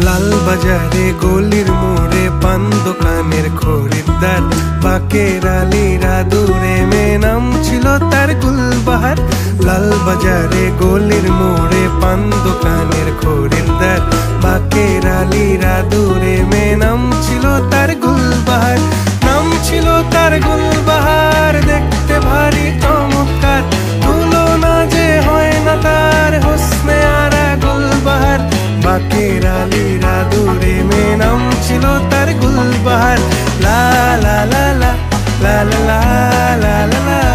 লাল বাজারে গলির মোড়ে পান দোকানের খরিদ্দার, বাকের আলীরা দূরে মেয়ে নাম ছিল তার গুলবাহার। লাল বাজারে গলির মোড়ে পান দোকানের খরিদ্দার, বাকের আলীরা দূরে মেয়ে নাম ছিল তার গুলবাহার। নাম ছিল তার গুলবাহার, দেখতে ভারী চমৎকার, তুলনা যে হয় না তার হোসনে আরা গুলবাহার। বাকের আলীরা দূরে মেয়ে নাম ছিল তার গুলবাহার। লা লা লা লা লা লা লা লা লা।